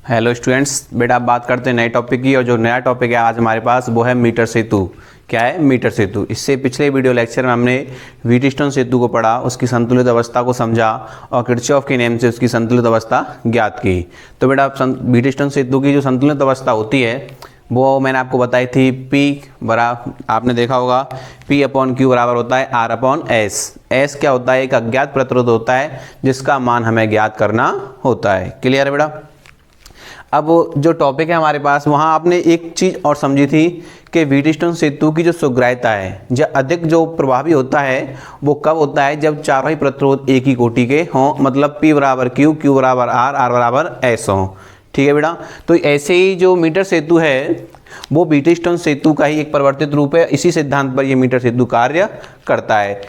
Hello students, बेटा आप बात करते हैं नए टॉपिक की। और जो नया टॉपिक है आज हमारे पास वो है मीटर सेतु। क्या है? मीटर सेतु। इससे पिछले वीडियो लेक्चर में हमने व्हीटस्टोन सेतु को पढ़ा, उसकी संतुलित अवस्था को समझा और किरचॉफ के नियम से उसकी संतुलित अवस्था ज्ञात की। तो बेटा व्हीटस्टोन सेतु की जो संतुलित अवस्था होती है वो मैंने आपको बताई थी। P बराबर, आपने देखा होगा P अपॉन क्यू बराबर होता है R अपॉन एस। एस क्या होता है? एक अज्ञात प्रतिरोध होता है जिसका मान हमें ज्ञात करना होता है। क्लियर है बेटा? अब जो टॉपिक है हमारे पास, वहाँ आपने एक चीज़ और समझी थी कि व्हीटस्टोन सेतु की जो सुग्राह्यता है, जो अधिक जो प्रभावी होता है वो कब होता है? जब चारों ही प्रतिरोध एक ही कोटि के हों, मतलब P बराबर Q, Q बराबर R, R बराबर S हों। ठीक है बेटा? तो ऐसे ही जो मीटर सेतु है वो व्हीटस्टोन सेतु का ही एक परिवर्तित रूप है। इसी सिद्धांत पर ये मीटर सेतु कार्य करता है।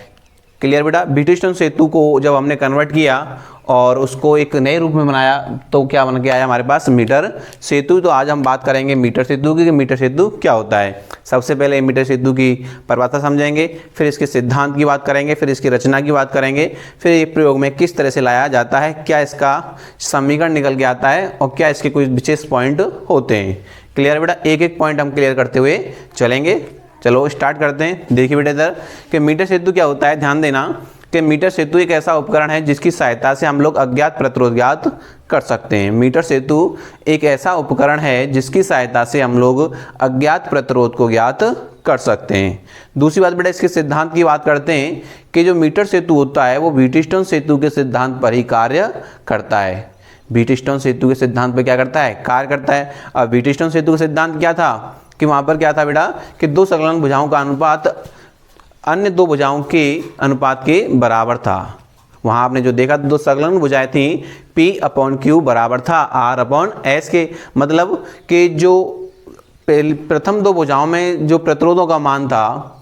क्लियर बेटा? व्हीटस्टोन सेतु को जब हमने कन्वर्ट किया और उसको एक नए रूप में बनाया तो क्या बन के आया हमारे पास? मीटर सेतु। तो आज हम बात करेंगे मीटर सेतु की, कि मीटर सेतु क्या होता है। सबसे पहले मीटर सेतु की परिभाषा समझेंगे, फिर इसके सिद्धांत की बात करेंगे, फिर इसकी रचना की बात करेंगे, फिर ये प्रयोग में किस तरह से लाया जाता है, क्या इसका समीकरण निकल के आता है और क्या इसके कुछ विशेष पॉइंट होते हैं। क्लियर बेटा? एक एक पॉइंट हम क्लियर करते हुए चलेंगे। चलो स्टार्ट करते हैं। देखिए बेटा इधर कि मीटर सेतु क्या होता है, ध्यान देना कि मीटर सेतु एक ऐसा उपकरण है जिसकी सहायता से हम लोग अज्ञात प्रतिरोध ज्ञात कर सकते हैं। मीटर सेतु एक ऐसा उपकरण है जिसकी सहायता से हम लोग अज्ञात प्रतिरोध को ज्ञात कर सकते हैं। दूसरी बात बेटा, इसके सिद्धांत की बात करते हैं कि जो मीटर सेतु होता है वो व्हीटस्टोन सेतु के सिद्धांत पर ही कार्य करता है। व्हीटस्टोन सेतु के सिद्धांत पर क्या करता है? कार्य करता है। अब व्हीटस्टोन सेतु का सिद्धांत क्या था कि वहां पर क्या था बेटा कि दो संलग्न भुजाओं का अनुपात अन्य दो भुजाओं के अनुपात के बराबर था। वहां आपने जो देखा दो संलग्न भुजाएं थी, P अपॉन Q बराबर था R अपॉन S के। मतलब कि जो प्रथम दो भुजाओं में जो प्रतिरोधों का मान था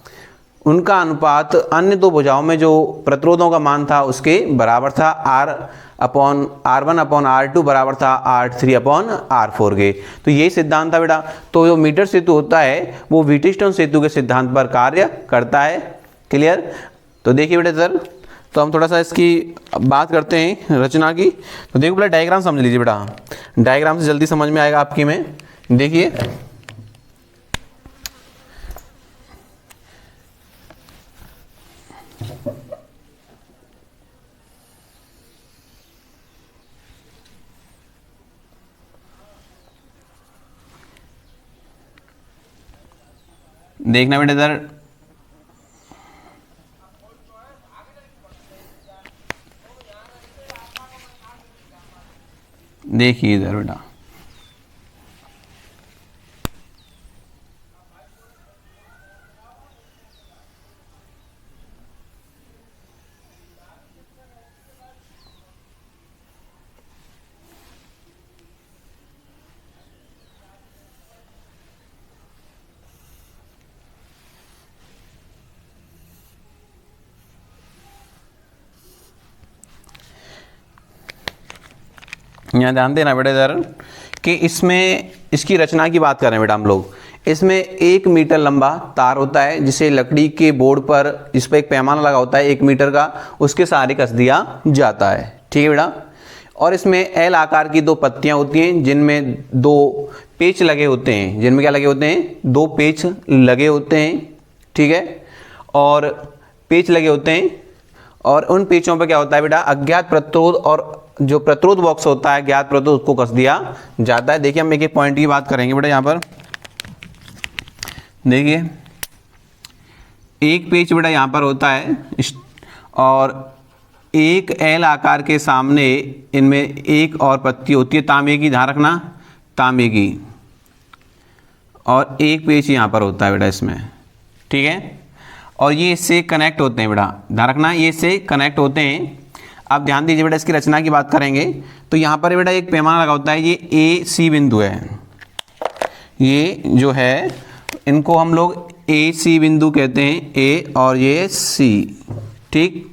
उनका अनुपात अन्य दो भुजाओं में जो प्रतिरोधों का मान था उसके बराबर था। R1 अपॉन R2 बराबर था R3 अपॉन R4 के। तो यही सिद्धांत था बेटा। तो जो मीटर सेतु होता है वो व्हीटस्टोन सेतु के सिद्धांत पर कार्य करता है। क्लियर? तो देखिए बेटा सर, तो हम थोड़ा सा इसकी बात करते हैं रचना की। तो देखो बेटा, डायग्राम समझ लीजिए बेटा, डायग्राम से जल्दी समझ में आएगा आपकी में। देखिए देखना बेटा इधर, देखिए इधर बेटा, यहाँ ध्यान देना बेटा इधर कि इसमें इसकी रचना की बात करें बेटा हम लोग। इसमें 1 मीटर लंबा तार होता है जिसे लकड़ी के बोर्ड पर, जिस पर एक पैमाना लगा होता है 1 मीटर का, उसके सहारे कस दिया जाता है। ठीक है बेटा? और इसमें एल आकार की दो पत्तियां होती हैं जिनमें दो पेच लगे होते हैं। जिनमें क्या लगे होते हैं? दो पेच लगे होते हैं। ठीक है? और पेच लगे होते हैं और उन पेचों पर क्या होता है बेटा? अज्ञात प्रतिरोध और जो प्रतिरोध बॉक्स होता है ज्ञात प्रतिरोध को कस दिया जाता है। देखिए हम एक एक पॉइंट की बात करेंगे बेटा। यहाँ पर देखिए एक पेच बेटा यहाँ पर होता है और एक एल आकार के सामने इनमें एक और पत्ती होती है तांबे की, ध्यान रखना, तांबे की, और एक पेच यहाँ पर होता है बेटा इसमें। ठीक है? और ये इससे कनेक्ट होते हैं बेटा, ध्यान रखना, ये इससे कनेक्ट होते हैं। आप ध्यान दीजिए बेटा, इसकी रचना की बात करेंगे तो यहाँ पर बेटा एक पैमाना लगा होता है, ये ए सी बिंदु है। ये जो है इनको हम लोग ए सी बिंदु कहते हैं, ए और ये सी। ठीक?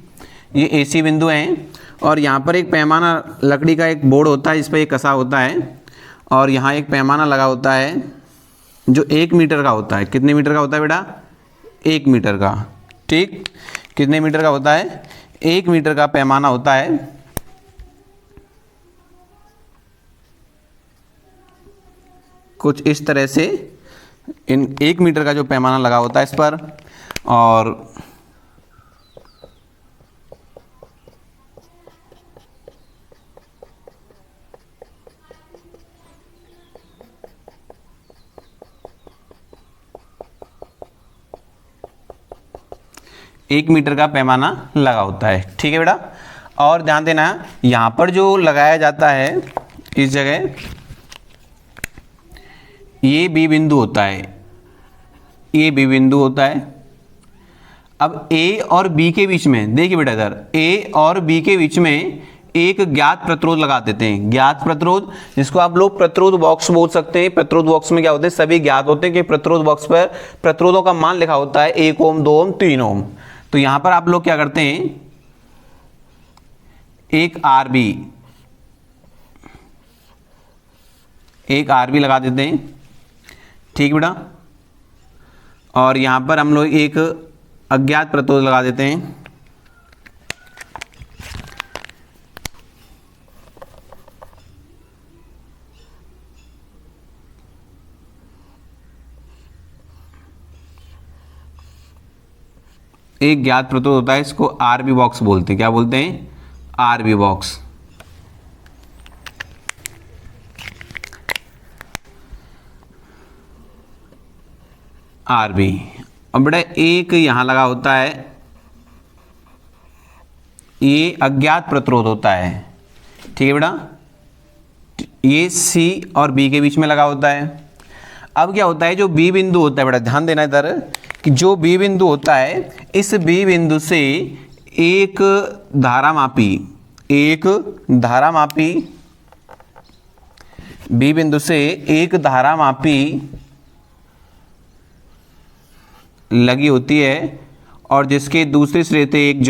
ये ए सी बिंदु हैं और यहाँ पर एक पैमाना लकड़ी का एक बोर्ड होता है जिस पर एक कसा होता है और यहाँ एक पैमाना लगा होता है जो 1 मीटर का होता है। कितने मीटर का होता है बेटा? 1 मीटर का। ठीक? कितने मीटर का होता है? 1 मीटर का पैमाना होता है। कुछ इस तरह से इन 1 मीटर का जो पैमाना लगा होता है इस पर, और एक मीटर का पैमाना लगा होता है। ठीक है बेटा, और ध्यान देना यहाँ पर जो लगाया जाता है इस जगह, ये बी बिंदु होता है, ये बी बिंदु होता है। अब ए और बी के बीच में देखिए बेटा, इधर ए और बी के बीच में एक ज्ञात प्रतिरोध लगा देते हैं। ज्ञात प्रतिरोध, जिसको आप लोग प्रतिरोध बॉक्स बोल सकते हैं। प्रतिरोध बॉक्स में क्या होते हैं, सभी ज्ञात होते हैं कि प्रतिरोध बॉक्स पर प्रतिरोधों का मान लिखा होता है 1 ओम, 2 ओम, 3 ओम। तो यहां पर आप लोग क्या करते हैं, एक आरबी लगा देते हैं। ठीक बेटा, और यहां पर हम लोग एक अज्ञात प्रतिरोध लगा देते हैं। एक ज्ञात प्रतिरोध होता है, इसको आरबी बॉक्स बोलते हैं। क्या बोलते हैं, आरबी बॉक्स। आरबी। अब बेटा एक यहां लगा होता है, ये अज्ञात प्रतिरोध होता है। ठीक है बेटा, ये सी और बी के बीच में लगा होता है। अब क्या होता है, जो बी बिंदु होता है बेटा, ध्यान देना इधर कि जो बी बिंदु होता है, इस बी बिंदु से एक धारामापी बी बिंदु से एक धारामापी लगी होती है, और जिसके दूसरे सिरे से एक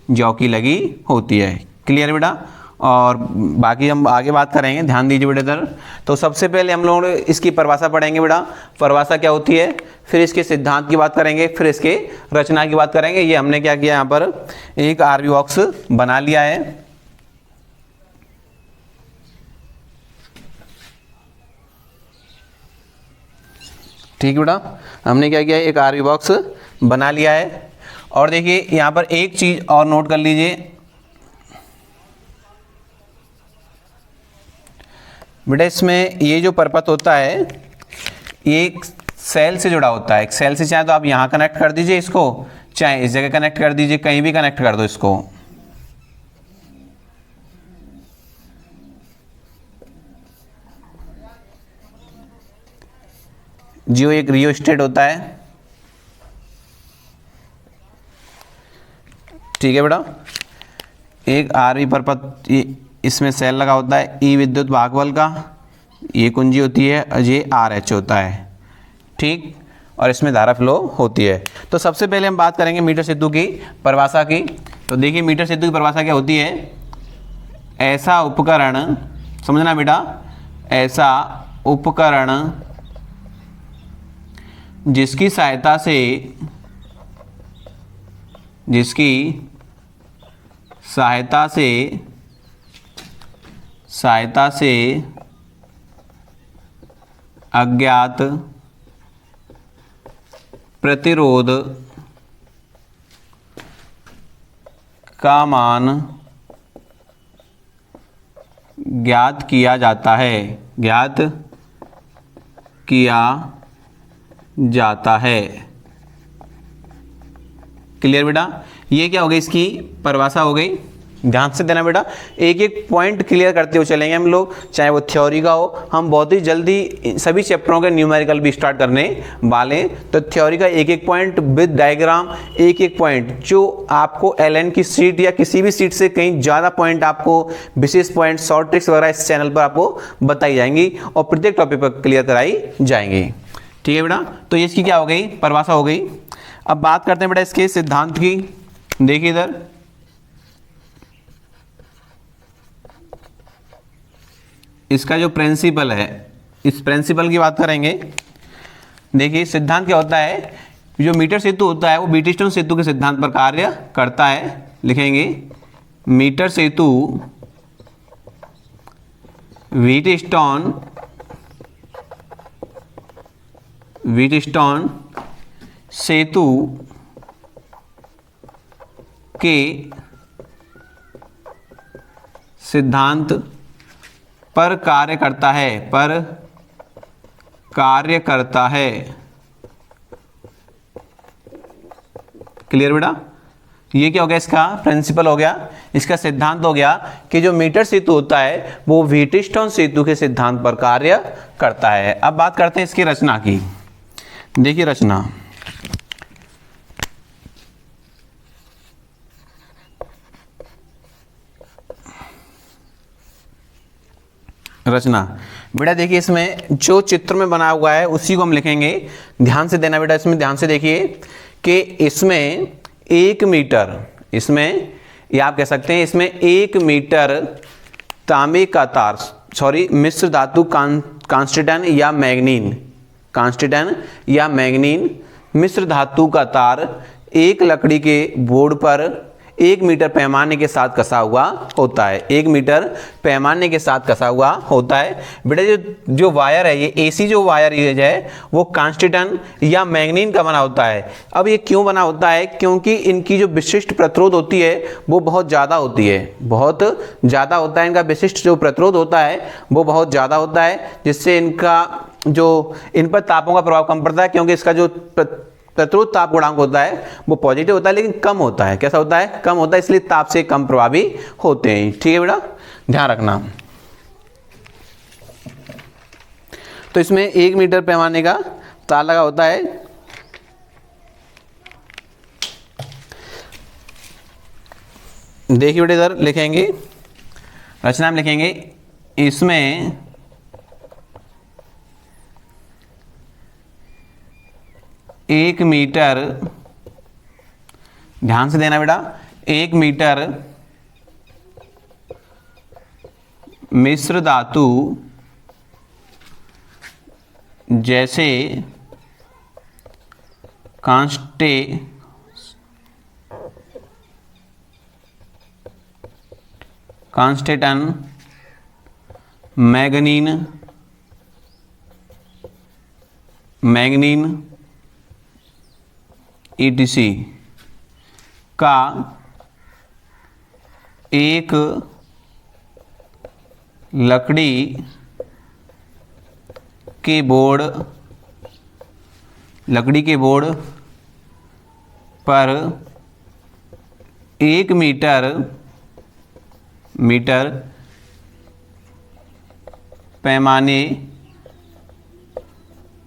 जॉकी लगी होती है। क्लियर बेटा, और बाकी हम आगे बात करेंगे, ध्यान दीजिए बेटा इधर। तो सबसे पहले हम लोग इसकी परिभाषा पढ़ेंगे बेटा, परिभाषा क्या होती है, फिर इसके सिद्धांत की बात करेंगे, फिर इसके रचना की बात करेंगे। ये हमने क्या किया, यहाँ पर एक आरबी बॉक्स बना लिया है। ठीक है बेटा, हमने क्या किया है, एक आरबी बॉक्स बना लिया है। और देखिए यहाँ पर एक चीज और नोट कर लीजिए बेटा, इसमें ये जो परपथ होता है, ये एक सेल से जुड़ा होता है। एक सेल से चाहे तो आप यहाँ कनेक्ट कर दीजिए इसको, चाहे इस जगह कनेक्ट कर दीजिए, कहीं भी कनेक्ट कर दो इसको। जो एक रियोस्टेट होता है। ठीक है बेटा, एक आरबी परपथ, इसमें सेल लगा होता है, ई विद्युत वाहक बल का, ये कुंजी होती है, और ये RH होता है। ठीक, और इसमें धारा फ्लो होती है। तो सबसे पहले हम बात करेंगे मीटर सेतु की परिभाषा की। तो देखिए मीटर सेतु की परिभाषा क्या होती है, ऐसा उपकरण, समझना बेटा, ऐसा उपकरण जिसकी सहायता से अज्ञात प्रतिरोध का मान ज्ञात किया जाता है, क्लियर बेटा, ये क्या हो गई, इसकी परिभाषा हो गई। ध्यान से देना बेटा, एक एक पॉइंट क्लियर करते हुए चलेंगे हम लोग, चाहे वो थ्योरी का हो। हम बहुत ही जल्दी सभी चैप्टरों के न्यूमेरिकल भी स्टार्ट करने वाले। तो थ्योरी का एक एक पॉइंट विद डायग्राम, एक एक पॉइंट जो आपको LN की सीट या किसी भी सीट से कहीं ज़्यादा पॉइंट, आपको विशेष पॉइंट, शॉर्ट ट्रिक्स वगैरह इस चैनल पर आपको बताई जाएंगी और प्रत्येक टॉपिक पर क्लियर कराई जाएंगी। ठीक है बेटा, तो ये इसकी क्या हो गई, परिभाषा हो गई। अब बात करते हैं बेटा इसके सिद्धांत की। देखिए इधर, इसका जो प्रिंसिपल है, इस प्रिंसिपल की बात करेंगे। देखिए सिद्धांत क्या होता है, जो मीटर सेतु होता है वो व्हीटस्टोन सेतु के सिद्धांत पर कार्य करता है। लिखेंगे मीटर सेतु व्हीटस्टोन सेतु के सिद्धांत पर कार्य करता है। क्लियर बेटा? ये क्या हो गया? इसका प्रिंसिपल हो गया, इसका सिद्धांत हो गया कि जो मीटर सेतु होता है वो व्हीटस्टोन सेतु के सिद्धांत पर कार्य करता है। अब बात करते हैं इसकी रचना की। देखिए रचना, बेटा देखिए इसमें जो चित्र में बना हुआ है उसी को हम लिखेंगे। ध्यान से देना बेटा, इसमें ध्यान से देखिए कि इसमें 1 मीटर, इसमें ये आप कह सकते हैं इसमें 1 मीटर तांबे का तार, मिश्र धातु कांस्टेटन या मैग्नीन मिश्र धातु का तार एक लकड़ी के बोर्ड पर 1 मीटर पैमाने के साथ कसा हुआ होता है। 1 मीटर पैमाने के साथ कसा हुआ होता है। बेटा जो वायर है, ये एसी जो वायर यूज है वो कांस्टेटन या मैग्नीन का बना होता है। अब ये क्यों बना होता है? क्योंकि इनकी जो विशिष्ट प्रतिरोध होती है वो बहुत ज़्यादा होती है, बहुत ज़्यादा होता है। इनका विशिष्ट जो प्रतिरोध होता है वो बहुत ज़्यादा होता है, जिससे इनका जो इन पर तापों का प्रभाव कम पड़ता है, क्योंकि इसका जो प्रतिरोध ताप गुणांक होता है वो पॉजिटिव होता है, लेकिन कम होता है। कैसा होता है? कम होता है, इसलिए ताप से कम प्रभावी होते हैं। ठीक है बेटा, ध्यान रखना। तो इसमें 1 मीटर पैमाने का तार लगा होता है। देखिए बेटा इधर लिखेंगे, रचना में लिखेंगे इसमें 1 मीटर, ध्यान से देना बेटा, 1 मीटर मिश्र धातु जैसे कांस्टेटन, मैग्नीन ETC का एक लकड़ी के बोर्ड पर 1 मीटर पैमाने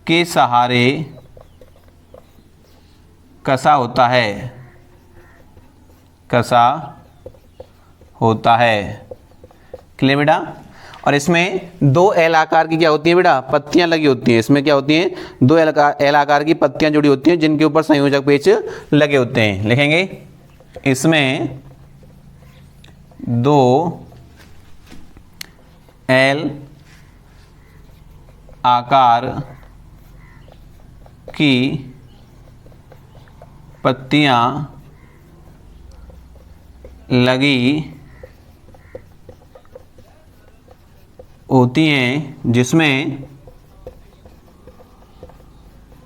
के सहारे कसा होता है। क्लियर बेटा? और इसमें 2 एल आकार की क्या होती है बेटा? पत्तियां लगी होती हैं। इसमें क्या होती हैं? 2 एल आकार की पत्तियां जुड़ी होती हैं, जिनके ऊपर संयोजक पेच लगे होते हैं। लिखेंगे इसमें 2 एल आकार की पत्तियां लगी होती हैं,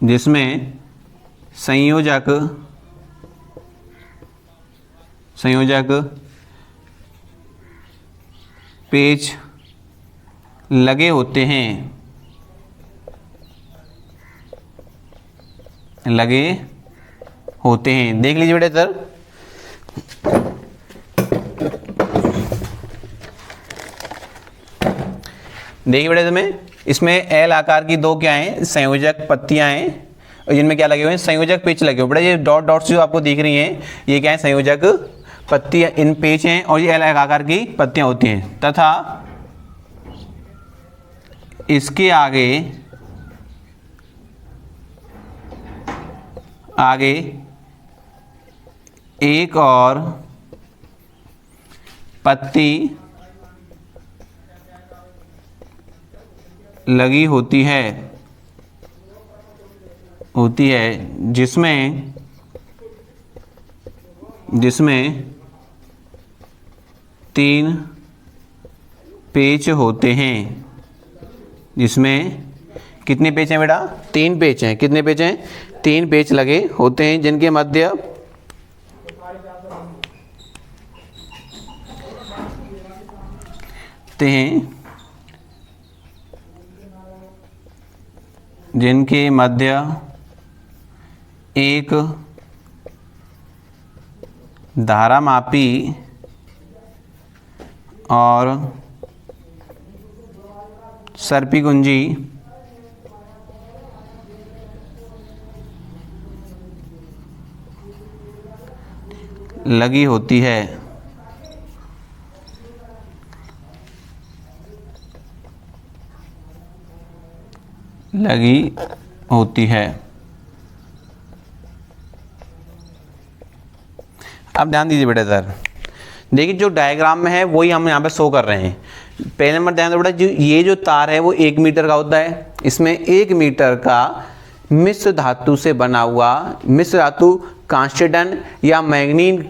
जिसमें संयोजक पेच लगे होते हैं, देख लीजिए बेटा सर। देखिए बेटा इसमें एल आकार की 2 क्या हैं? संयोजक पत्तियां हैं, और जिनमें क्या लगे हुए हैं? संयोजक पेच लगे हुए। बेटा ये डॉट डॉट्स जो आपको दिख रही हैं ये क्या है? संयोजक पत्तियां, इन पेच हैं, और ये एल आकार की पत्तियां होती हैं। तथा इसके आगे एक और पत्ती लगी होती है जिसमें 3 पेच होते हैं, जिसमें कितने पेच हैं बेटा? 3 पेच हैं। कितने पेच हैं? 3 पेच लगे होते हैं, जिनके मध्य एक धारामापी और सर्पी कुंजी लगी होती है। अब ध्यान दीजिए बेटा इधर, देखिए जो डायग्राम में है वही हम यहाँ पे शो कर रहे हैं। पहले नंबर ध्यान दो बेटा, जो ये जो तार है वो 1 मीटर का होता है। इसमें 1 मीटर का मिश्र धातु से बना हुआ, मिश्र धातु कांस्टेटन या मैग्नीन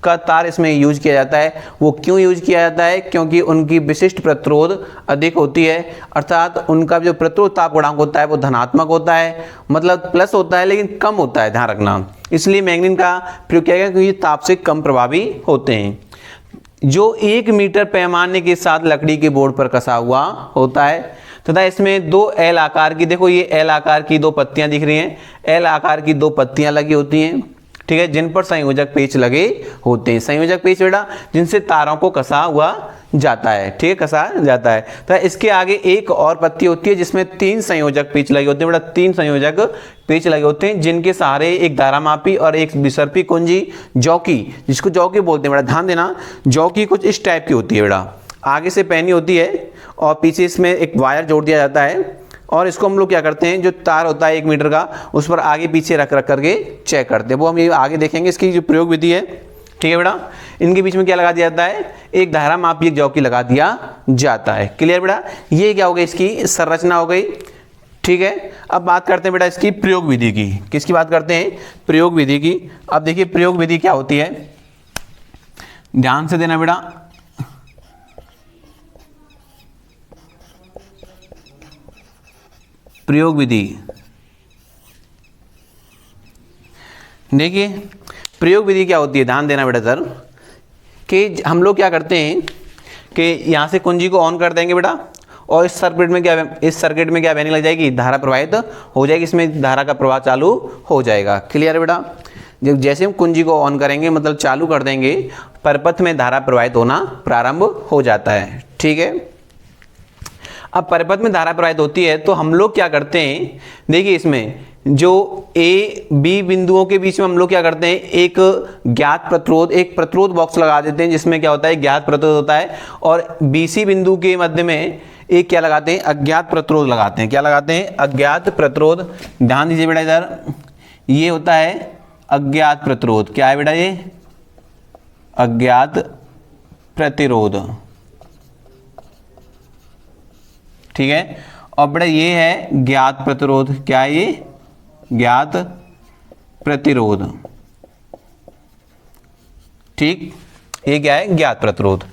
का तार इसमें यूज किया जाता है। वो क्यों यूज किया जाता है? क्योंकि उनकी विशिष्ट प्रतिरोध अधिक होती है, अर्थात उनका जो प्रतिरोध ताप गुणांक होता है वो धनात्मक होता है, मतलब प्लस होता है लेकिन कम होता है, ध्यान रखना। इसलिए मैग्नीन का प्रयोग किया गया क्योंकि ताप से कम प्रभावी होते हैं। जो 1 मीटर पैमाने के साथ लकड़ी के बोर्ड पर कसा हुआ होता है तथा इसमें 2 एल आकार की, देखो ये एल आकार की 2 पत्तियां दिख रही हैं, एल आकार की 2 पत्तियां लगी होती हैं, ठीक है, जिन पर संयोजक पेच लगे होते हैं। संयोजक पेच बेटा जिनसे तारों को कसा हुआ जाता है, ठीक है, कसा जाता है। तो इसके आगे एक और पत्ती होती है जिसमें 3 संयोजक पेच लगे होते हैं बेटा, 3 संयोजक पेच लगे होते हैं, जिनके सहारे एक धारामापी और एक विसर्पी कुंजी जौकी, जिसको जौकी बोलते हैं बेटा, ध्यान देना। जौकी कुछ इस टाइप की होती है बेटा, आगे से पैनी होती है और पीछे इसमें एक वायर जोड़ दिया जाता है, और इसको हम लोग क्या करते हैं, जो तार होता है 1 मीटर का उस पर आगे पीछे रख करके चेक करते हैं। वो हम ये आगे देखेंगे, इसकी जो प्रयोग विधि है, ठीक है बेटा। इनके बीच में क्या लगा दिया जाता है? एक धारामापी, एक जौकी लगा दिया जाता है। क्लियर बेटा? ये क्या हो गई? इसकी संरचना हो गई, ठीक है। अब बात करते हैं बेटा इसकी प्रयोग विधि की। किसकी बात करते हैं? प्रयोग विधि की। अब देखिए प्रयोग विधि क्या होती है, ध्यान से देना बेटा। प्रयोग विधि, देखिए प्रयोग विधि क्या होती है, ध्यान देना बेटा सर, कि हम लोग क्या करते हैं कि यहाँ से कुंजी को ऑन कर देंगे बेटा, और इस सर्किट में क्या बहने लग जाएगी? धारा प्रवाहित हो जाएगी, इसमें धारा का प्रवाह चालू हो जाएगा। क्लियर है बेटा? जब जैसे हम कुंजी को ऑन करेंगे, मतलब चालू कर देंगे, परपथ में धारा प्रवाहित होना प्रारंभ हो जाता है, ठीक है। अब परिपथ में धारा प्रवाहित होती है तो हम लोग क्या करते हैं, देखिए इसमें जो ए बी बिंदुओं के बीच में हम लोग क्या करते हैं, एक ज्ञात प्रतिरोध, एक प्रतिरोध बॉक्स लगा देते हैं, जिसमें क्या होता है? ज्ञात प्रतिरोध होता है, और बीसी बिंदु के मध्य में एक क्या लगाते हैं? अज्ञात प्रतिरोध लगाते हैं। क्या लगाते हैं? अज्ञात प्रतिरोध। ध्यान दीजिए बेटा इधर, ये होता है अज्ञात प्रतिरोध। क्या है बेटा? ये अज्ञात प्रतिरोध, ठीक है। और बेटा ये है ज्ञात प्रतिरोध। क्या है ये? ज्ञात प्रतिरोध, ठीक। ये क्या है? ज्ञात प्रतिरोध।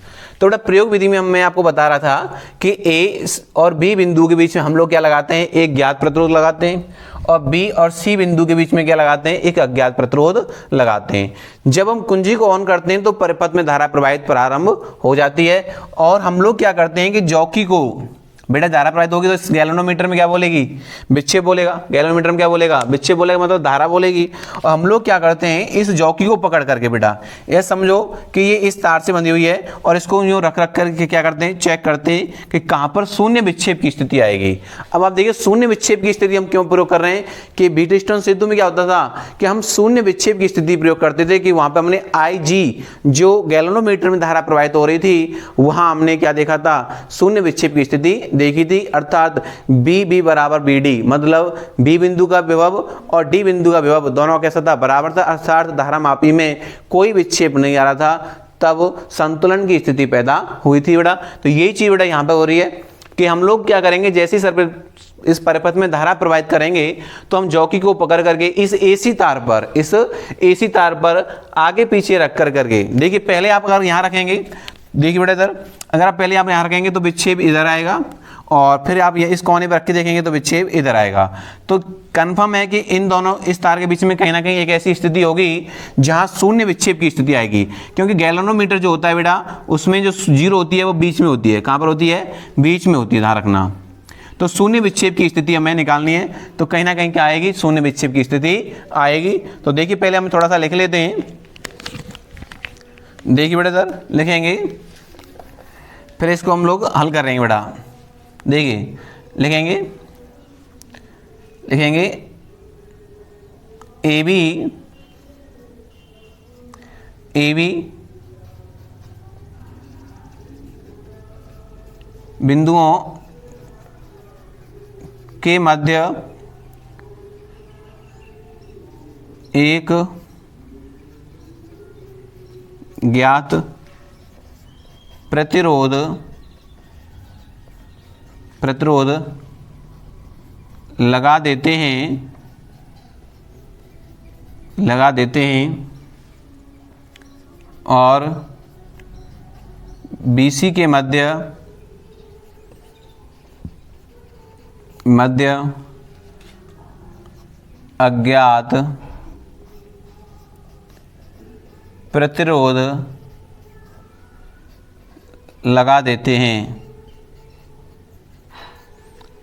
तो बेटा प्रयोग विधि में मैं आपको बता रहा था कि ए और बी बिंदु के बीच में हम लोग क्या लगाते हैं? एक ज्ञात प्रतिरोध लगाते हैं, और बी और सी बिंदु के बीच में क्या लगाते हैं? एक अज्ञात प्रतिरोध लगाते हैं। जब हम कुंजी को ऑन करते हैं तो परिपथ में धारा प्रवाहित प्रारंभ हो जाती है, और हम लोग क्या करते हैं कि जौकी को, बेटा धारा प्रवाहित होगी तो गैलोनोमीटर में क्या बोलेगी? विक्षेप बोलेगा। गैलोनोमीटर में क्या बोलेगा? विक्षेप बोलेगा, मतलब धारा बोलेगी। और हम लोग क्या करते हैं, इस जौकी को पकड़ करके बेटा, ये समझो कि ये इस तार से बंधी हुई है, और इसको यूँ रख करके क्या करते हैं? चेक करते हैं कि कहाँ पर शून्य विक्षेप की स्थिति आएगी। अब आप देखिए शून्य विक्षेप की स्थिति हम क्यों प्रयोग कर रहे हैं, कि व्हीटस्टोन सेतु में क्या होता था कि हम शून्य विक्षेप की स्थिति प्रयोग करते थे, कि वहाँ पर हमने IG जो गैलोनोमीटर में धारा प्रवाहित हो रही थी, वहाँ हमने क्या देखा था? शून्य विक्षेप की स्थिति देखी थी, अर्थात BB बराबर BD, मतलब B बिंदु का विभव और D बिंदु का विभव दोनों कैसा था? बराबर था, अर्थात धारामापी में कोई विक्षेप नहीं आ रहा था, तब संतुलन की स्थिति पैदा हुई थी बेटा। तो यही चीज बेटा यहाँ पे हो रही है कि हम लोग क्या करेंगे, जैसे इस परिपथ में धारा प्रवाहित करेंगे तो हम जौकी को पकड़ करके इस AC तार पर आगे पीछे रख करके, देखिए पहले आप अगर यहाँ रखेंगे देखिए बेटा इधर अगर आप पहले आप यहाँ रखेंगे तो विक्षेप इधर आएगा, और फिर आप ये इस कोने पर रख के देखेंगे तो विक्षेप इधर आएगा। तो कंफर्म है कि इन दोनों इस तार के बीच में कहीं ना कहीं एक ऐसी स्थिति होगी जहां शून्य विक्षेप की स्थिति आएगी, क्योंकि गैल्वेनोमीटर जो होता है बेटा उसमें जो जीरो होती है वो बीच में होती है। कहाँ पर होती है? बीच में होती है, ध्यान रखना। तो शून्य विक्षेप की स्थिति हमें निकालनी है, तो कहीं ना कहीं क्या आएगी? शून्य विक्षेप की स्थिति आएगी। तो देखिए पहले हम थोड़ा सा लिख लेते हैं। देखिए बेटा इधर लिखेंगे, फिर इसको हम लोग हल करेंगे बेटा। देखिए लिखेंगे ए बी बिंदुओं के मध्य एक ज्ञात प्रतिरोध लगा देते हैं और BC के मध्य अज्ञात प्रतिरोध लगा देते हैं।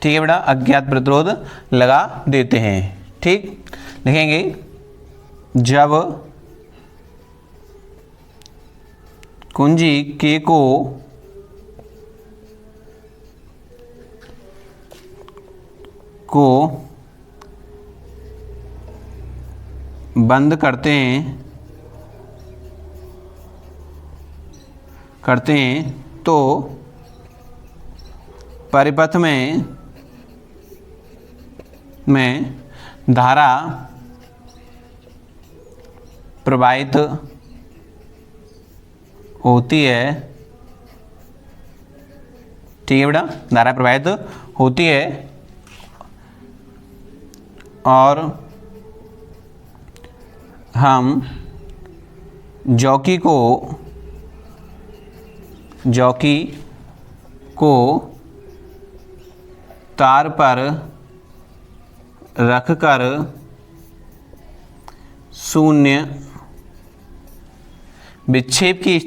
ठीक है बेटा, अज्ञात प्रतिरोध लगा देते हैं। ठीक, लिखेंगे जब कुंजी K को बंद करते हैं तो परिपथ में धारा प्रवाहित होती है। ठीक है बेटा, धारा प्रवाहित होती है और हम जॉकी को तार पर रखकर शून्य विक्षेप की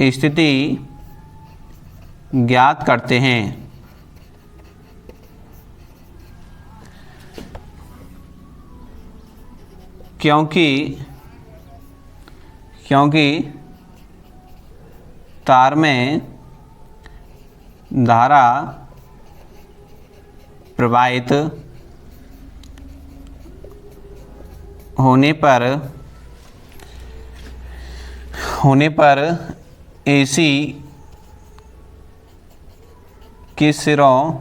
स्थिति ज्ञात करते हैं। क्योंकि तार में धारा प्रवाहित होने पर AC के सिरों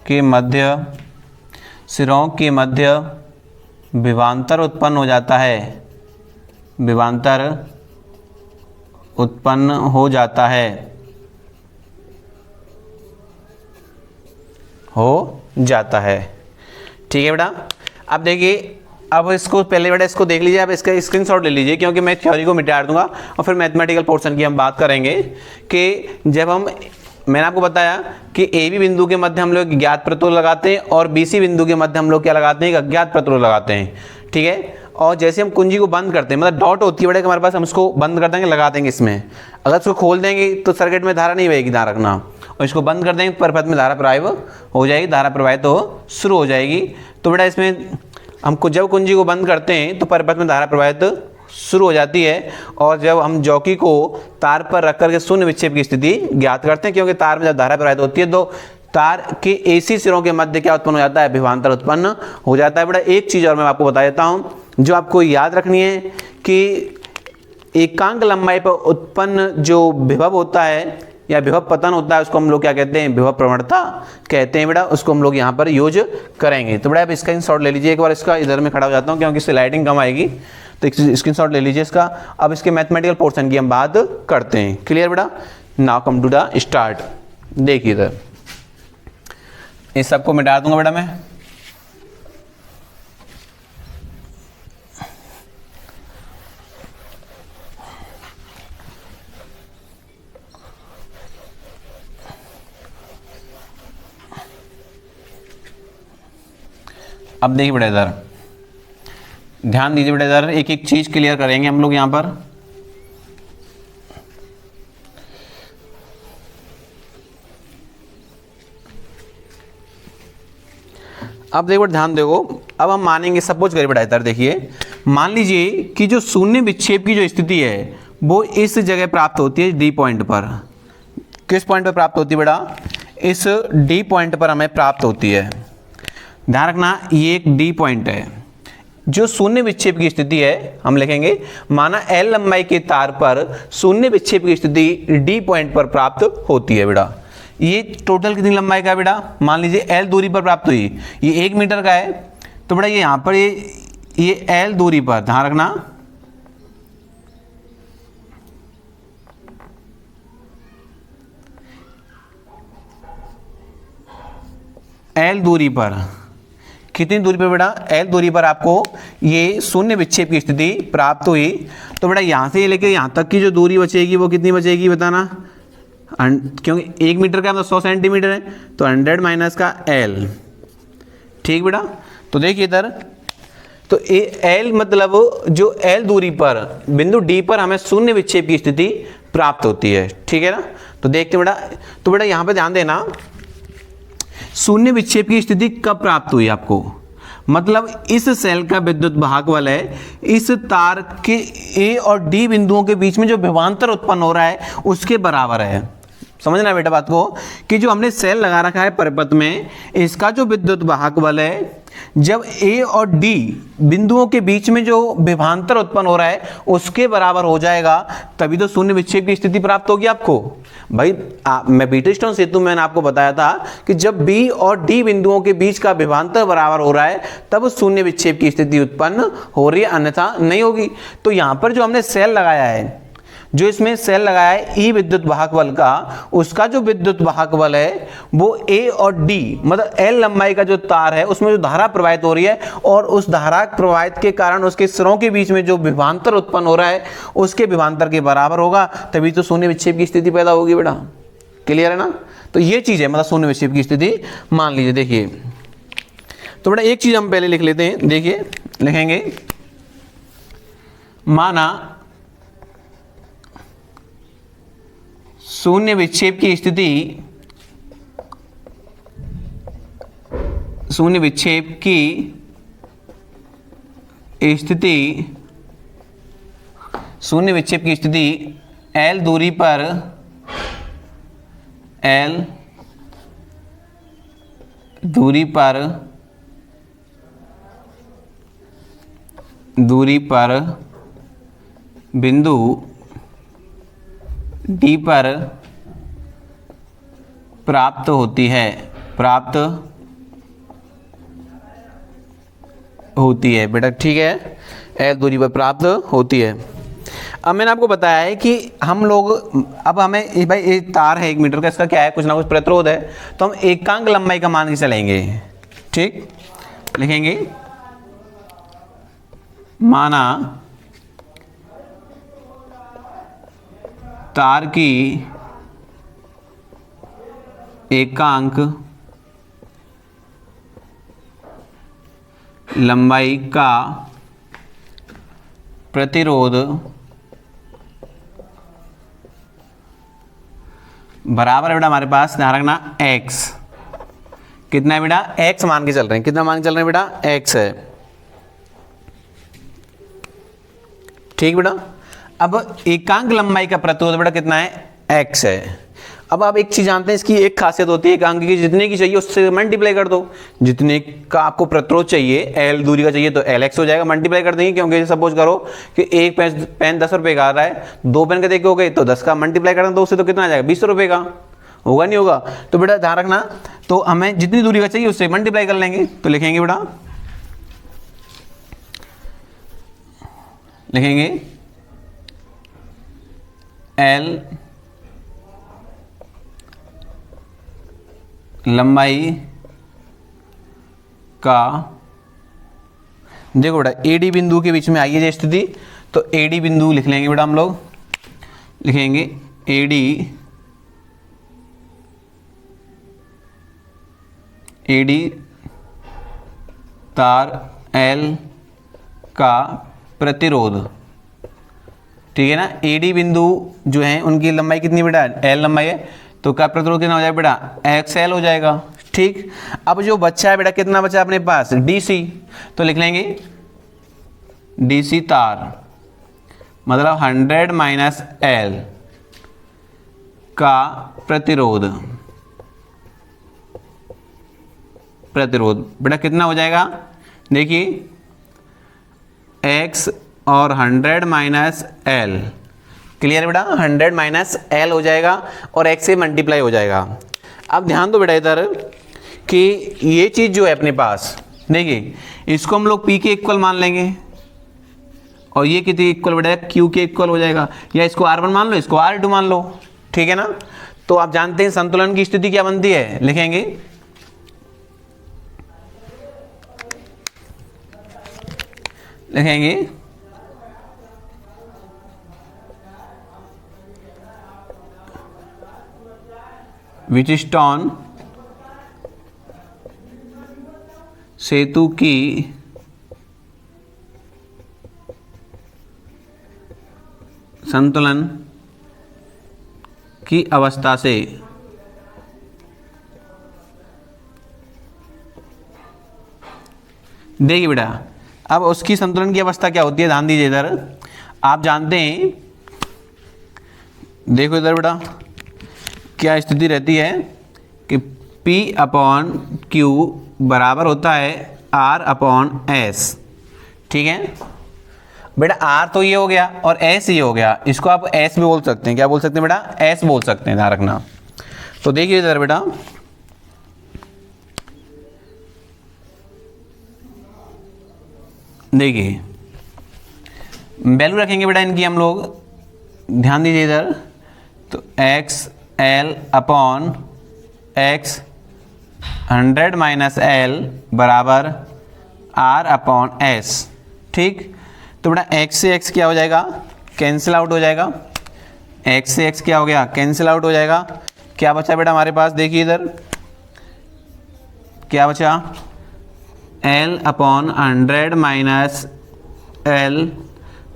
के मध्य विभवांतर उत्पन्न हो जाता है। ठीक है बेटा, अब देखिए, अब इसको पहले बेटा इसको देख लीजिए, अब इसका स्क्रीनशॉट ले लीजिए, क्योंकि मैं थ्योरी को मिटा दूंगा और फिर मैथमेटिकल पोर्शन की हम बात करेंगे कि जब मैंने आपको बताया कि AB बिंदु के मध्य हम लोग ज्ञात प्रतिरोध लगाते हैं और BC बिंदु के मध्य हम लोग क्या लगाते हैं? एक अज्ञात प्रतिरोध लगाते हैं। ठीक है, और जैसे हम कुंजी को बंद करते हैं, मतलब डॉट होती है बेटा हमारे पास, हम इसको बंद कर देंगे, लगा देंगे इसमें। अगर इसको खोल देंगे तो सर्किट में धारा नहीं बहेगी, ध्यान रखना। और इसको बंद कर देंगे तो परिपथ में धारा प्रवाहित हो जाएगी, धारा प्रवाहित हो शुरू हो जाएगी। तो बेटा इसमें हमको जब कुंजी को बंद करते हैं तो परिपथ में धारा प्रवाहित शुरू हो जाती है, और जब हम जॉकी को तार पर रख करके शून्य विक्षेप की स्थिति ज्ञात करते हैं, क्योंकि तार में जब धारा प्रवाहित होती है तो तार के AC सिरों के मध्य क्या उत्पन्न हो जाता है? विभवांतर उत्पन्न हो जाता है। बेटा एक चीज और मैं आपको बता देता हूं जो आपको याद रखनी है कि एकांक लंबाई पर उत्पन्न जो विभव होता है या विभव पतन होता है, उसको हम लोग क्या कहते हैं? विभव प्रवणता कहते हैं बेटा। उसको हम लोग यहाँ पर यूज करेंगे। तो बेटा आप इसका स्क्रीनशॉट ले लीजिए एक बार, इसका इधर में खड़ा हो जाता हूँ क्योंकि इससे लाइटिंग कम आएगी, तो स्क्रीनशॉट ले लीजिए इसका। अब इसके मैथमेटिकल पोर्शन की हम बात करते हैं। क्लियर बेटा? Now come to the start. देखिए इधर इस सबको मिटा दूंगा बेटा मैं। अब देखिए बेटा इधर ध्यान दीजिए बेटा, इधर एक एक चीज क्लियर करेंगे हम लोग यहाँ पर। अब देखो ध्यान देखो, अब हम मानेंगे, सपोज करिए बेटा इधर देखिए, मान लीजिए कि जो शून्य विक्षेप की जो स्थिति है वो इस जगह प्राप्त होती है डी पॉइंट पर। किस पॉइंट पर प्राप्त होती है बेटा? इस डी पॉइंट पर हमें प्राप्त होती है। ध्यान रखना ये एक डी पॉइंट है। जो शून्य विक्षेप की स्थिति है हम लिखेंगे, माना एल लंबाई के तार पर शून्य विक्षेप की स्थिति डी पॉइंट पर प्राप्त होती है बेटा। ये टोटल कितनी लंबाई का है बेटा? मान लीजिए एल दूरी पर प्राप्त हुई, ये 1 मीटर का है, तो बेटा ये यहां पर ये एल दूरी पर, ध्यान रखना एल दूरी पर, कितनी दूरी पर बेटा? एल दूरी पर आपको ये शून्य विक्षेप की स्थिति प्राप्त हुई। तो बेटा यहां से लेकर यहां तक की जो दूरी बचेगी वो कितनी बचेगी बताना, क्योंकि 1 मीटर का मतलब 100 सेंटीमीटर है, तो 100 माइनस का एल। ठीक बेटा, तो देखिए इधर, तो एल मतलब जो एल दूरी पर बिंदु डी पर हमें शून्य विक्षेप की स्थिति प्राप्त होती है। ठीक है ना, तो देखते बेटा, तो बेटा यहां पे ध्यान देना, शून्य विक्षेप की स्थिति कब प्राप्त हुई आपको? मतलब इस सेल का विद्युत भागफल है इस तार के ए और डी बिंदुओं के बीच में जो विभवांतर उत्पन्न हो रहा है उसके बराबर है। समझना बेटा बात को, कि जो हमने सेल लगा रखा है परिपथ में, इसका जो विद्युत भागफल है जब ए और डी बिंदुओं के बीच में जो विभवांतर उत्पन्न हो रहा है उसके बराबर हो जाएगा, तभी तो शून्य विक्षेप की स्थिति प्राप्त होगी आपको। भाई मैं व्हीटस्टोन सेतु में आपको बताया था कि जब बी और डी बिंदुओं के बीच का विभवांतर बराबर हो रहा है तब शून्य विक्षेप की स्थिति उत्पन्न हो रही है, अन्यथा नहीं होगी। तो यहां पर जो हमने सेल लगाया है, जो इसमें सेल लगाया है ई विद्युत भागफल का, उसका जो विद्युत भागफल है वो ए और डी मतलब एल लंबाई का जो तार है उसमें जो धारा प्रवाहित हो रही है और उस धारा प्रवाहित के कारण उसके सिरों के बीच में जो विभवांतर उत्पन्न हो रहा है उसके विभवांतर के बराबर होगा, तभी तो शून्य विक्षेप की स्थिति पैदा होगी बेटा। क्लियर है ना? तो ये चीज है मतलब शून्य विक्षेप की स्थिति। मान लीजिए देखिए, तो बेटा एक चीज हम पहले लिख लेते हैं, देखिए लिखेंगे, माना शून्य विक्षेप की स्थिति, शून्य विक्षेप की स्थिति, शून्य विक्षेप की स्थिति एल दूरी पर, एल दूरी पर, दूरी पर बिंदु डी पर प्राप्त होती है, प्राप्त होती है बेटा। ठीक है, एल दूरी पर प्राप्त होती है। अब मैंने आपको बताया है कि हम लोग, अब हमें भाई एक तार है 1 मीटर का, इसका क्या है, कुछ ना कुछ प्रतिरोध है, तो हम एकांक लंबाई का मान के चलेंगे। ठीक, लिखेंगे माना तार की एकांक लंबाई का प्रतिरोध बराबर है बेटा हमारे पास, ध्यान रखना x। कितना है बेटा? x मान के चल रहे हैं। कितना मान के चल रहे हैं बेटा? x है। ठीक बेटा, अब एकांक लंबाई का प्रतिरोध बेटा कितना है? x है। अब आप एक चीज जानते हैं, इसकी एक खासियत होती है एकांक की, जितने की चाहिए उससे मल्टीप्लाई कर दो। जितने का आपको प्रतिरोध चाहिए, l दूरी का चाहिए तो lx हो जाएगा, मल्टीप्लाई कर देंगे। क्योंकि सपोज करो कि एक पेन 10 रुपए का आ रहा है, 2 पेन का देखे हो गए तो 10 का मल्टीप्लाई करना, तो उससे तो कितना आ जाएगा? 20 रुपए का होगा, नहीं होगा? तो बेटा ध्यान रखना, तो हमें जितनी दूरी का चाहिए उससे मल्टीप्लाई कर लेंगे। तो लिखेंगे बेटा, लिखेंगे l लंबाई का, देखो बेटा AD बिंदु के बीच में आई है जो स्थिति, तो AD बिंदु लिख लेंगे बेटा, हम लोग लिखेंगे AD तार L का प्रतिरोध, ठीक है ना। AD बिंदु जो है उनकी लंबाई कितनी बेटा, L लंबाई है, तो का प्रतिरोध कितना हो जाएगा बेटा, XL हो जाएगा, ठीक। अब जो बच्चा है बेटा, कितना बचा अपने पास, DC, तो लिख लेंगे DC तार मतलब 100 माइनस L का प्रतिरोध बेटा कितना हो जाएगा, देखिए X और 100 माइनस L, क्लियर बेटा, 100 माइनस L हो जाएगा और X से मल्टीप्लाई हो जाएगा। अब ध्यान दो बेटा इधर कि ये चीज़ जो है अपने पास, देखिए इसको हम लोग P के इक्वल मान लेंगे और ये कितने इक्वल बेटा, Q के इक्वल हो जाएगा, या इसको R1 मान लो, इसको R2 मान लो, ठीक है ना। तो आप जानते हैं संतुलन की स्थिति क्या बनती है, लिखेंगे व्हीटस्टोन सेतु की संतुलन की अवस्था से देखिए बेटा, अब उसकी संतुलन की अवस्था क्या होती है, ध्यान दीजिए इधर, आप जानते हैं, देखो इधर बेटा क्या स्थिति रहती है कि P/Q बराबर होता है R/S, ठीक है बेटा। R तो ये हो गया और S ये हो गया, इसको आप S भी बोल सकते हैं, क्या बोल सकते हैं बेटा, S बोल सकते हैं, ध्यान रखना। तो देखिए इधर बेटा, देखिए वैल्यू रखेंगे बेटा इनकी हम लोग, ध्यान दीजिए इधर, तो XL/X 100 माइनस L बराबर R/S, ठीक। तो बेटा X से X क्या हो जाएगा, कैंसिल आउट हो जाएगा, X से X क्या हो गया, कैंसिल आउट हो जाएगा। क्या बचा बेटा हमारे पास, देखिए इधर क्या बचा, L/100 माइनस L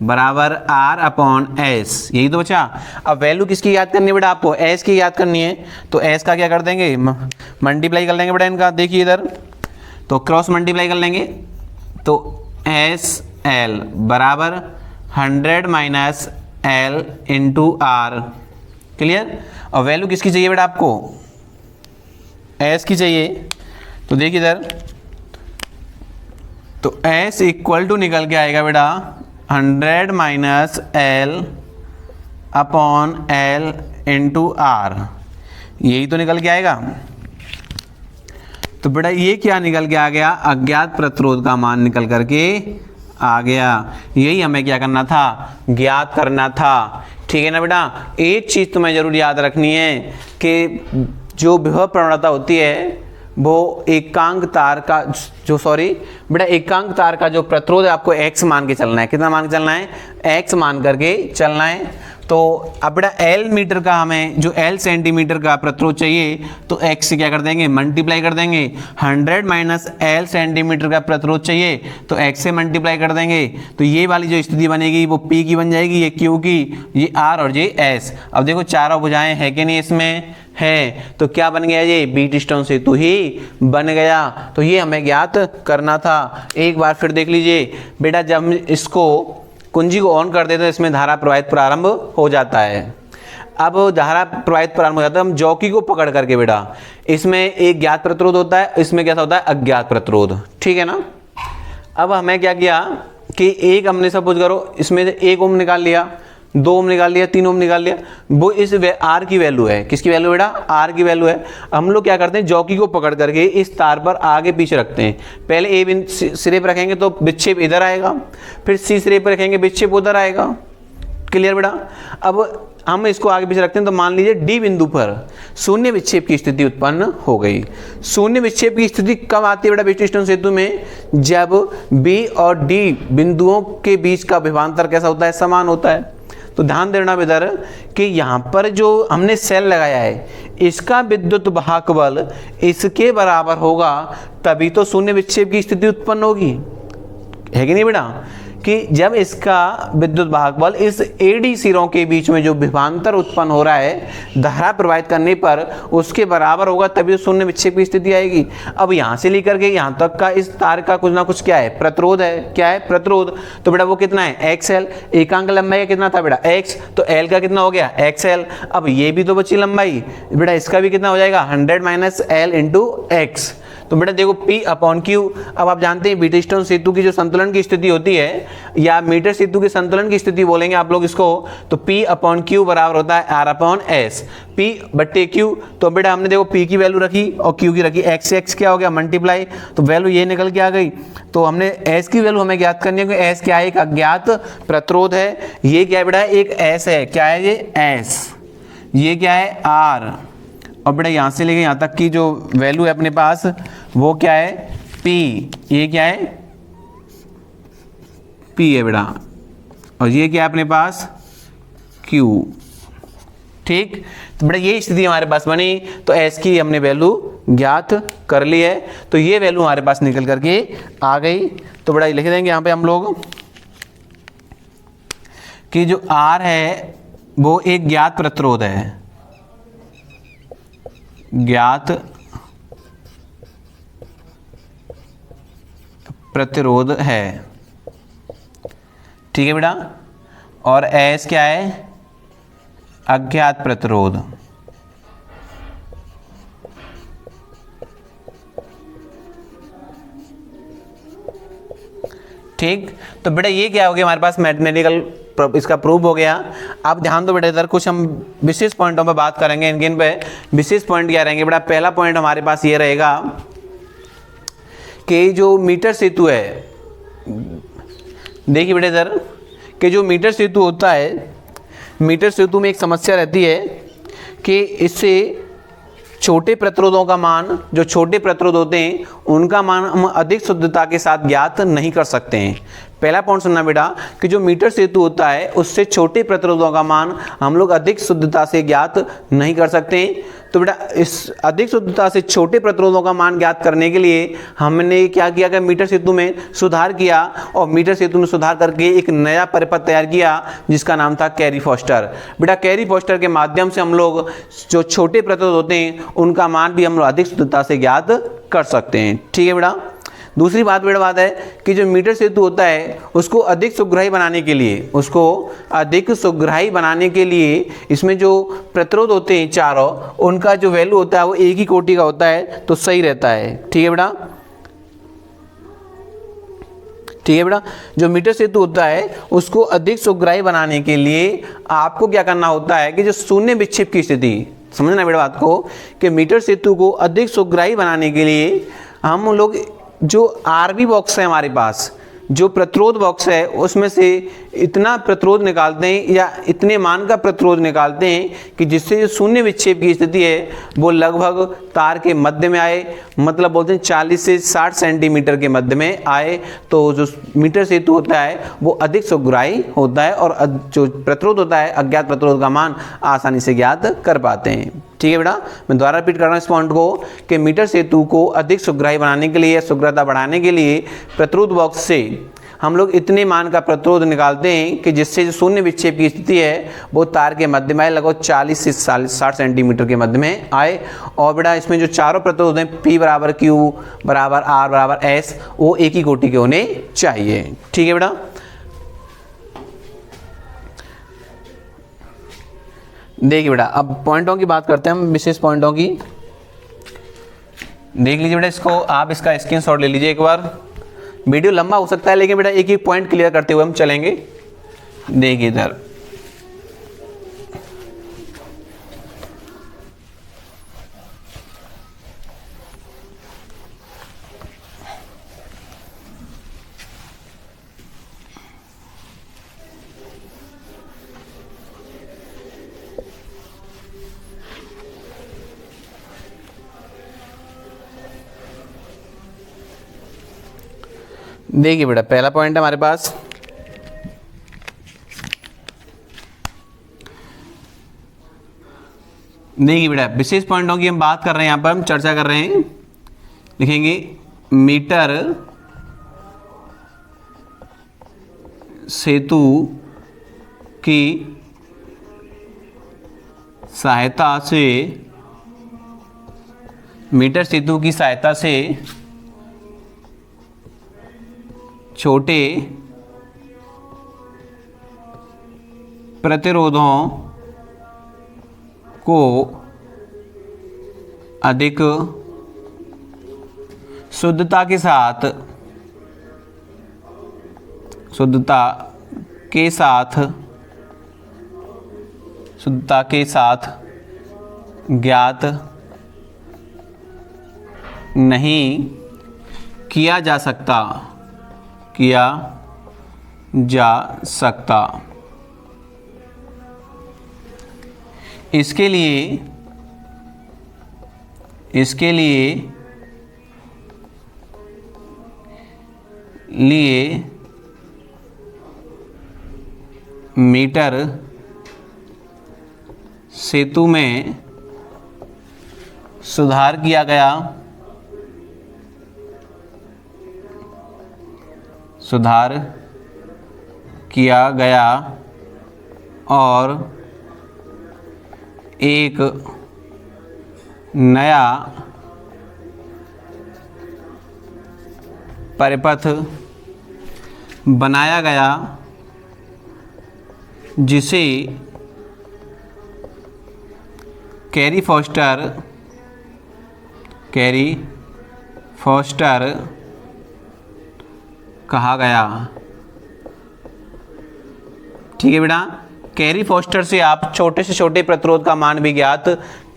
बराबर R/S, यही तो बचा। अब वैल्यू किसकी याद करनी है बेटा, आपको S की याद करनी है, तो S का क्या कर देंगे, मल्टीप्लाई कर लेंगे बेटा इनका, देखिए इधर, तो क्रॉस मल्टीप्लाई कर लेंगे, तो SL बराबर 100 minus L into R, clear. और वैल्यू किसकी चाहिए बेटा आपको, S की चाहिए, तो देखिए इधर, तो S इक्वल टू निकल के आएगा बेटा 100 माइनस L/L इंटू R, यही तो निकल के आएगा। तो बेटा ये क्या निकल के आ गया, अज्ञात प्रतिरोध का मान निकल करके आ गया। यही हमें क्या करना था, ज्ञात करना था, ठीक है ना बेटा। एक चीज़ तुम्हें जरूर याद रखनी है कि जो विभव प्रवणता होती है वो एकांक तार का बेटा एकांक तार का जो प्रतिरोध है आपको x मान के चलना है, कितना मान के चलना है, x मान करके चलना है। तो अब बेटा L मीटर का हमें जो L सेंटीमीटर का प्रतिरोध चाहिए, तो x से क्या कर देंगे, मल्टीप्लाई कर देंगे। 100 माइनस L सेंटीमीटर का प्रतिरोध चाहिए, तो x से मल्टीप्लाई कर देंगे। तो ये वाली जो स्थिति बनेगी वो P की बन जाएगी, ये Q की, ये R और ये S। अब देखो चारों भुजाएं है कि नहीं इसमें, है, तो क्या बन गया, ये व्हीटस्टोन सेतु ही बन गया। तो ये हमें ज्ञात करना था। एक बार फिर देख लीजिए बेटा, जब हम इसको कुंजी को ऑन कर देते हैं, इसमें धारा प्रवाहित प्रारंभ हो जाता है। अब धारा प्रवाहित प्रारंभ हो जाता है, हम जॉकी को पकड़ करके बेटा, इसमें एक ज्ञात प्रतिरोध होता है, इसमें क्या होता है, अज्ञात प्रतिरोध, ठीक है ना। अब हमें क्या किया कि एक हमने सपोज करो इसमें से 1 ओम निकाल लिया, 2 ओम निकाल लिया, 3 ओम निकाल लिया, वो इस R की वैल्यू है, किसकी वैल्यू बेटा, R की वैल्यू है। हम लोग क्या करते हैं, जॉकी को पकड़ करके इस तार पर आगे पीछे रखते हैं। पहले A सिरे पर रखेंगे तो विक्षेप इधर आएगा, फिर C सिरे पर रखेंगे विक्षेप उधर आएगा, क्लियर बेटा। अब हम इसको आगे पीछे रखते हैं तो मान लीजिए डी बिंदु पर शून्य विक्षेप की स्थिति उत्पन्न हो गई। शून्य विक्षेप की स्थिति कब आती है बेटा व्हीटस्टोन सेतु में? जब बी और डी बिंदुओं के बीच का विभवांतर कैसा होता है? समान होता है। तो ध्यान देना बेदर कि यहाँ पर जो हमने सेल लगाया है इसका विद्युत वाहक बल इसके बराबर होगा, तभी तो शून्य विक्षेप की स्थिति उत्पन्न होगी, है कि नहीं बेटा? कि जब इसका विद्युत वाहक बल इस एडी सिरों के बीच में जो विभवांतर उत्पन्न हो रहा है धारा प्रवाहित करने पर उसके बराबर होगा, तभी तो शून्य विक्षेप की स्थिति आएगी। अब यहाँ से लेकर के यहाँ तक का इस तार का कुछ ना कुछ क्या है? प्रतिरोध है। क्या है? प्रतिरोध। तो बेटा वो कितना है? XL। एकांक लंबाई का कितना था बेटा? X। तो L का कितना हो गया? XL। अब ये भी तो बची लंबाई बेटा, इसका भी कितना हो जाएगा? 100 माइनस L इंटू X। तो बेटा देखो P अपॉन Q। अब आप जानते हैं व्हीटस्टोन सेतु की जो संतुलन की स्थिति होती है या मीटर सेतु की संतुलन की स्थिति बोलेंगे आप लोग इसको, तो P अपॉन Q बराबर होता है R अपॉन S। P बट्टे Q। तो बेटा हमने देखो P की वैल्यू रखी और Q की रखी, X से X क्या हो गया? मल्टीप्लाई, तो वैल्यू ये निकल के आ गई। तो हमने S की वैल्यू हमें ज्ञात करनी है कि S क्या है? एक अज्ञात प्रतिरोध है। ये क्या है बेटा? एक S है। क्या है ये? S। ये क्या है? R। और बेटा यहाँ से लेके यहाँ तक की जो वैल्यू है अपने पास वो क्या है? P। ये क्या है? P है बेटा। और ये क्या है अपने पास? Q। ठीक। तो बेटा ये स्थिति हमारे पास बनी, तो S की हमने वैल्यू ज्ञात कर ली है। तो ये वैल्यू हमारे पास निकल करके आ गई। तो बेटा लिख देंगे यहाँ पे हम लोग कि जो R है वो एक ज्ञात प्रतिरोध है, ज्ञात प्रतिरोध है। ठीक है बेटा। और S क्या है? अज्ञात प्रतिरोध। ठीक। तो बेटा ये क्या हो गया हमारे पास? मैथमेटिकल इसका प्रूफ हो गया। अब ध्यान दो बेटा, इधर कुछ हम विशेष पॉइंटों पे बात करेंगे। इनके पे विशेष पॉइंट क्या रहेंगे बेटा? पहला पॉइंट हमारे पास ये रहेगा कि जो मीटर सेतु है, देखिए बेटा इधर कि जो मीटर सेतु होता है, मीटर सेतु में एक समस्या रहती है कि इससे छोटे प्रतिरोधों का मान, जो छोटे प्रतिरोध होते हैं उनका मान हम अधिक शुद्धता के साथ ज्ञात नहीं कर सकते हैं। पहला पॉइंट सुनना बेटा कि जो मीटर सेतु होता है उससे छोटे प्रतिरोधों का मान हम लोग अधिक शुद्धता से ज्ञात नहीं कर सकते हैं। तो बेटा इस अधिक शुद्धता से छोटे प्रतिरोधों का मान ज्ञात करने के लिए हमने क्या किया कि मीटर सेतु में सुधार किया, और मीटर सेतु में सुधार करके एक नया परिपथ तैयार किया जिसका नाम था कैरी फॉस्टर। बेटा कैरी फॉस्टर के माध्यम से हम लोग जो छोटे प्रतिरोध होते हैं उनका मान भी हम लोग अधिक शुद्धता से ज्ञात कर सकते हैं। ठीक है बेटा। दूसरी बात बेटा बात है कि जो मीटर सेतु होता है उसको अधिक सुग्राही बनाने के लिए, उसको अधिक सुग्राही बनाने के लिए इसमें जो प्रतिरोध होते हैं चारों, उनका जो वैल्यू होता है वो एक ही कोटि का होता है, तो सही रहता है। ठीक है बेटा। ठीक है बेटा। जो मीटर सेतु होता है उसको अधिक सुग्राही बनाने के लिए आपको क्या करना होता है कि जो शून्य विक्षेप की स्थिति, समझना बेटा बात को, कि मीटर सेतु को अधिक सुग्राही बनाने के लिए हम लोग जो आरबी बॉक्स है हमारे पास, जो प्रतिरोध बॉक्स है उसमें से इतना प्रतिरोध निकालते हैं या इतने मान का प्रतिरोध निकालते हैं कि जिससे जो शून्य विक्षेप की स्थिति है वो लगभग तार के मध्य में आए, मतलब बोलते हैं 40 से 60 सेंटीमीटर के मध्य में आए, तो जो मीटर सेतु होता है वो अधिक सुग्राही होता है और जो प्रतिरोध होता है अज्ञात प्रतिरोध का मान आसानी से ज्ञात कर पाते हैं। ठीक है बेटा। मैं दोबारा रिपीट कर रहा हूँ इस पॉइंट को कि मीटर सेतु को अधिक सुग्राही बनाने के लिए, सुग्रता बढ़ाने के लिए प्रतिरोध बॉक्स से हम लोग इतने मान का प्रतिरोध निकालते हैं कि जिससे जो शून्य विक्षेप की स्थिति है वो तार के मध्य में आए, लगभग 40 से 60 सेंटीमीटर के मध्य में आए। और बेटा इसमें जो चारों प्रतिरोध हैं P बराबर Q बराबर R बराबर S वो एक ही कोटि के होने चाहिए। ठीक है बेटा। देखिए बेटा अब पॉइंटों की बात करते हैं हम, विशेष पॉइंटों की। देख लीजिए बेटा, इसको आप इसका स्क्रीनशॉट ले लीजिए एक बार। वीडियो लंबा हो सकता है लेकिन बेटा एक एक पॉइंट क्लियर करते हुए हम चलेंगे। देखिए इधर देखिए बेटा, पहला पॉइंट है हमारे पास, देखिए बेटा, विशेष पॉइंटों की हम बात कर रहे हैं, यहाँ पर हम चर्चा कर रहे हैं। लिखेंगे मीटर सेतु की सहायता से, मीटर सेतु की सहायता से छोटे प्रतिरोधों को अधिक शुद्धता के साथ ज्ञात नहीं किया जा सकता। इसके लिए मीटर सेतु में सुधार किया गया और एक नया परिपथ बनाया गया, जिसे कैरी फॉस्टर कहा गया। ठीक है बेटा, कैरी फॉस्टर से आप छोटे से छोटे प्रतिरोध का मान भी ज्ञात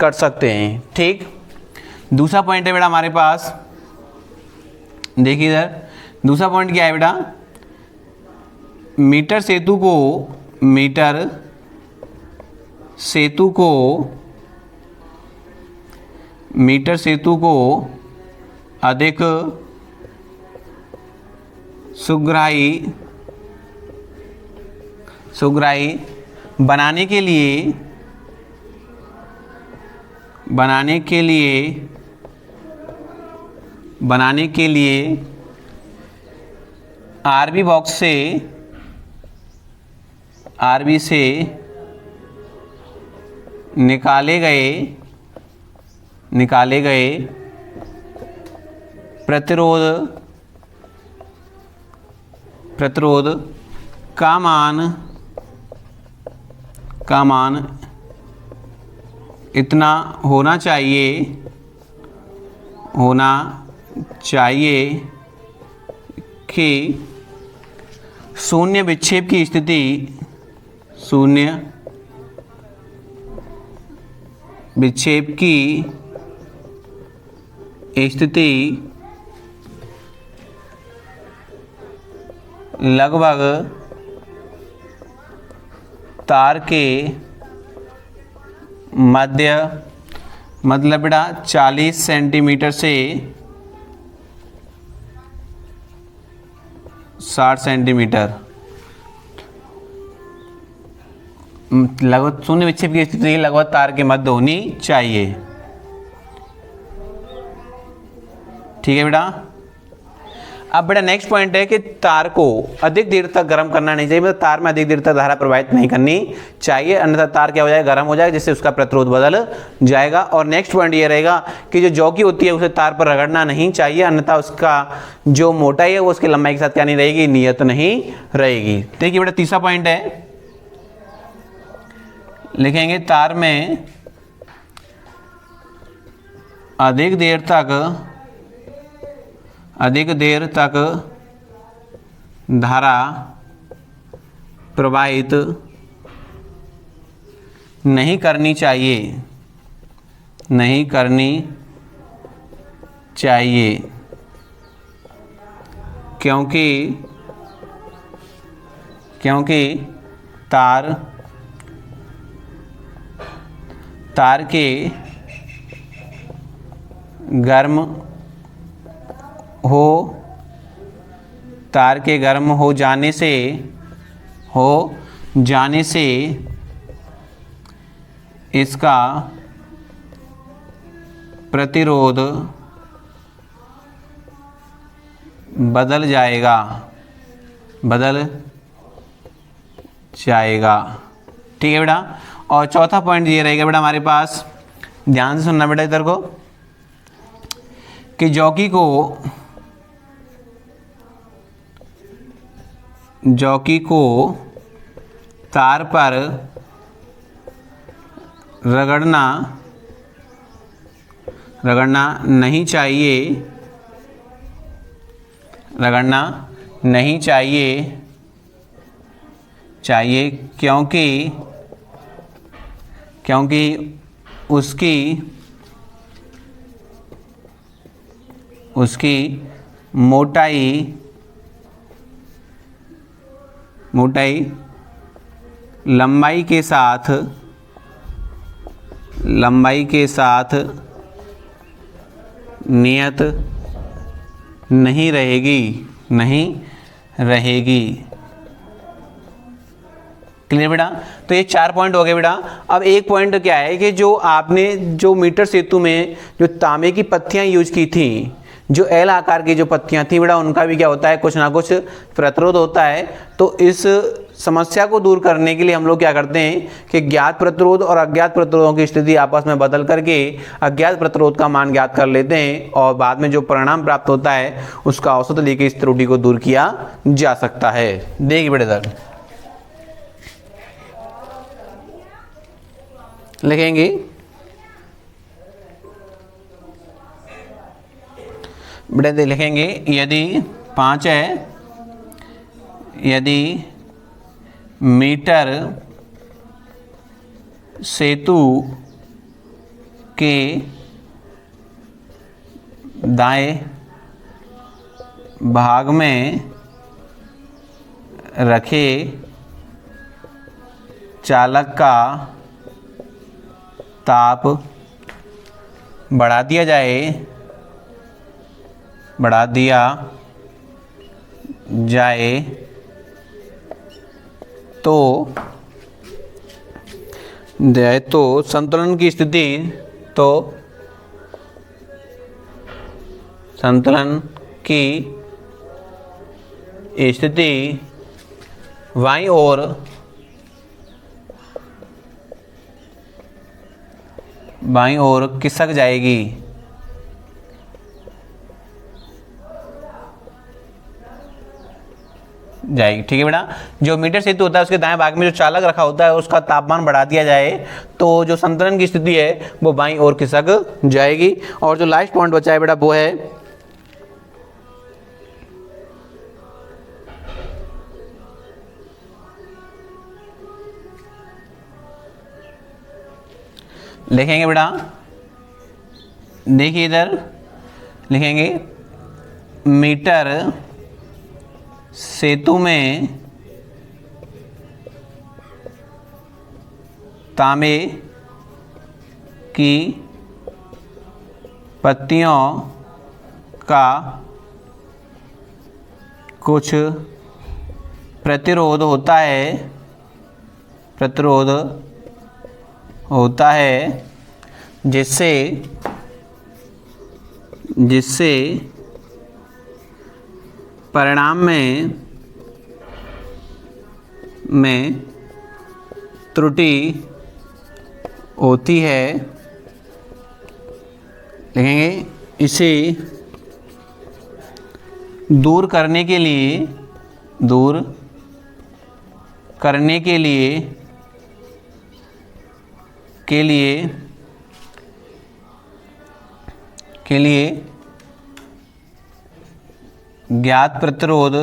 कर सकते हैं। ठीक, दूसरा पॉइंट है बेटा हमारे पास, देखिए इधर दूसरा पॉइंट क्या है बेटा, मीटर सेतु को अधिक सुग्राही बनाने के लिए आरबी से निकाले गए प्रतिरोध का मान इतना होना चाहिए कि शून्य विक्षेप की स्थिति लगभग तार के मध्य, मतलब बेटा 40 सेंटीमीटर से 60 सेंटीमीटर, लगभग शून्य विक्षेप की स्थिति लगभग तार के मध्य होनी चाहिए। ठीक है बेटा, अब बेटा नेक्स्ट पॉइंट है कि तार को अधिक देर तक गर्म करना नहीं चाहिए, मतलब तार में अधिक देर तक धारा प्रवाहित नहीं करनी चाहिए, अन्यथा तार क्या हो जाएगा, गर्म हो जाएगा, जिससे उसका प्रतिरोध बदल जाएगा। और नेक्स्ट पॉइंट ये रहेगा कि जो जौकी होती है उसे तार पर रगड़ना नहीं चाहिए, अन्यथा उसका जो मोटाई है वो उसकी लंबाई के साथ क्या नहीं रहेगी, नियत नहीं रहेगी। देखिए बेटा तीसरा पॉइंट है, लिखेंगे तार में अधिक देर तक धारा प्रवाहित नहीं करनी चाहिए, क्योंकि तार के गर्म तार के गर्म हो जाने से इसका प्रतिरोध बदल जाएगा। ठीक है बेटा। और चौथा पॉइंट ये रहेगा बेटा हमारे पास, ध्यान से सुनना बेटा इधर को, कि जॉकी को तार पर रगड़ना नहीं चाहिए क्योंकि उसकी मोटाई लंबाई के साथ नियत नहीं रहेगी। क्लियर बेटा। तो ये 4 पॉइंट हो गए बेटा। अब एक पॉइंट क्या है कि जो आपने जो मीटर सेतु में जो तांबे की पत्तियां यूज की थी, जो एल आकार की जो पत्तियां थी बेटा, उनका भी क्या होता है, कुछ ना कुछ प्रतिरोध होता है। तो इस समस्या को दूर करने के लिए हम लोग क्या करते हैं कि ज्ञात प्रतिरोध और अज्ञात प्रतिरोधों की स्थिति आपस में बदल करके अज्ञात प्रतिरोध का मान ज्ञात कर लेते हैं, और बाद में जो परिणाम प्राप्त होता है उसका औसत लेके इस त्रुटि को दूर किया जा सकता है। देखिए बेटे सर लिखेंगे, बेटे लिखेंगे, यदि 5 है, यदि मीटर सेतु के दाएं भाग में रखे चालक का ताप बढ़ा दिया जाए तो संतुलन की स्थिति बाईं ओर खिसक जाएगी। ठीक है बेटा। जो मीटर सेतु होता है उसके दाएं भाग में जो चालक रखा होता है उसका तापमान बढ़ा दिया जाए तो जो संतुलन की स्थिति है वो बाईं ओर खिसक जाएगी। और जो लास्ट पॉइंट बचा है बेटा वो है लिखेंगे बेटा, देखिए इधर लिखेंगे, मीटर सेतु में तांबे की पत्तियों का कुछ प्रतिरोध होता है जिससे परिणाम में त्रुटि होती है। लिखेंगे, इसे दूर करने के लिए ज्ञात प्रतिरोध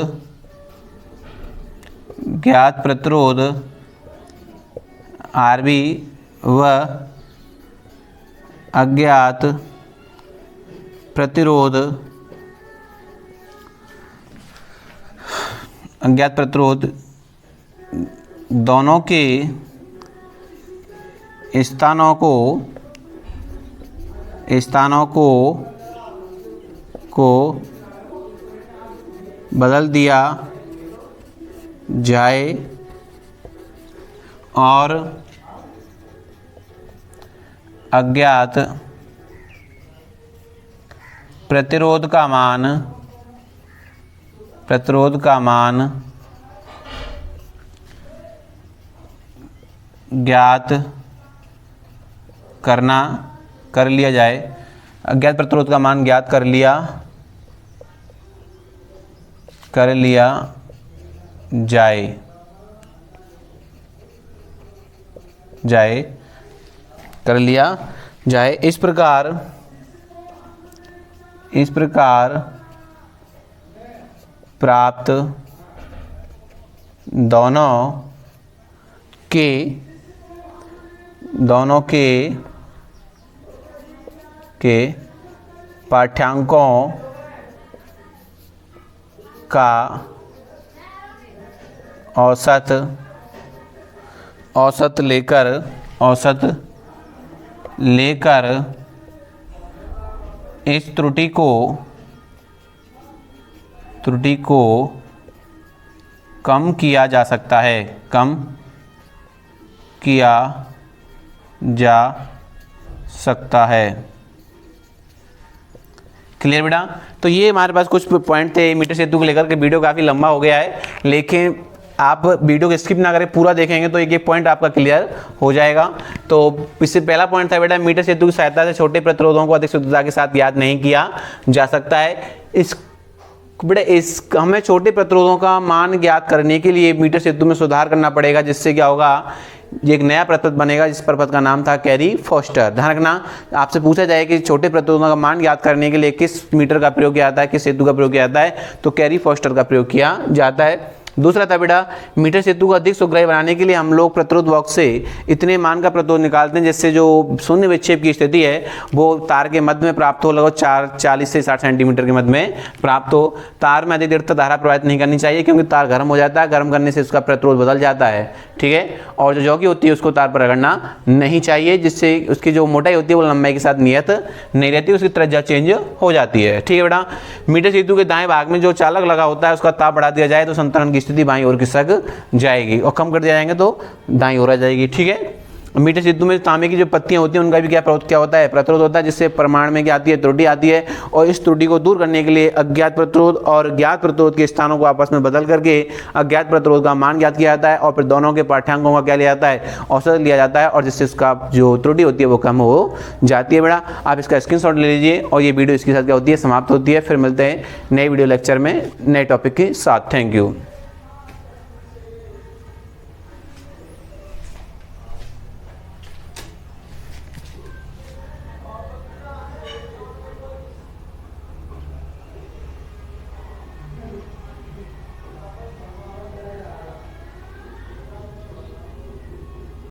RB व अज्ञात प्रतिरोध दोनों के स्थानों को बदल दिया जाए और अज्ञात प्रतिरोध का मान ज्ञात कर लिया जाए। अज्ञात प्रतिरोध का मान ज्ञात कर लिया जाए। इस प्रकार प्राप्त दोनों के पाठ्यांकों का औसत लेकर इस त्रुटि को कम किया जा सकता है। क्लियर बेटा? तो ये हमारे पास कुछ पॉइंट थे मीटर सेतु को लेकर के। वीडियो काफ़ी लंबा हो गया है, लेकिन आप वीडियो को स्किप ना करें, पूरा देखेंगे तो एक पॉइंट आपका क्लियर हो जाएगा। तो इससे पहला पॉइंट था बेटा, मीटर सेतु की सहायता से छोटे प्रतिरोधों को अधिक शुद्धता के साथ ज्ञात नहीं किया जा सकता है। हमें छोटे प्रतिरोधों का मान ज्ञात करने के लिए मीटर सेतु में सुधार करना पड़ेगा, जिससे क्या होगा, एक नया प्रपत्र बनेगा जिस प्रपत्र का नाम था कैरी फॉस्टर। ध्यान रखना, आपसे पूछा जाए कि छोटे प्रतिरोधों का मान ज्ञात करने के लिए किस मीटर का प्रयोग किया जाता है, किस सेतु का प्रयोग किया जाता है, तो कैरी फॉस्टर का प्रयोग किया जाता है। दूसरा था बेटा, मीटर सेतु को अधिक सुग्राही बनाने के लिए हम लोग प्रतिरोध बॉक्स से इतने मान का प्रतिरोध निकालते हैं जिससे जो शून्य विक्षेप की स्थिति है वो तार के मध्य में प्राप्त हो, लगभग 40 से 60 सेंटीमीटर के मध्य में प्राप्त हो। तार में अधिक देर तक धारा प्रवाहित नहीं करनी चाहिए, क्योंकि तार गर्म हो जाता है, गर्म करने से उसका प्रतिरोध बदल जाता है। ठीक है, और जो जौगी होती है उसको तार पर रगड़ना नहीं चाहिए, जिससे उसकी जो मोटाई होती है वो लंबाई के साथ नियत नहीं रहती, उसकी त्रिज्या चेंज हो जाती है। ठीक है बेटा, मीटर सेतु के दाएं भाग में जो चालक लगा होता है उसका ताप बढ़ा दिया जाए तो संतरण की स्थिति बाईं ओर खिसक जाएगी, और कम कर दिया जाएंगे तो दाईं ओर आ जाएगी। ठीक है, मीटर सेतु में तांबे की जो पत्तियां होती हैं उनका भी क्या होता है, प्रतिरोध होता है, जिससे प्रमाण में क्या आती है, त्रुटि आती है। और इस त्रुटि को दूर करने के लिए अज्ञात प्रतिरोध और ज्ञात प्रतिरोध के स्थानों को आपस में बदल करके अज्ञात प्रतिरोध का मान ज्ञात किया जाता है, और फिर दोनों के पाठ्यांकों का क्या लिया जाता है, औसत लिया जाता है, और जिससे उसका जो त्रुटि होती है वो कम हो जाती है। बेटा आप इसका स्क्रीनशॉट ले लीजिए, और ये वीडियो इसके साथ क्या होती है, समाप्त होती है। फिर मिलते हैं नए वीडियो लेक्चर में नए टॉपिक के साथ। Thank you.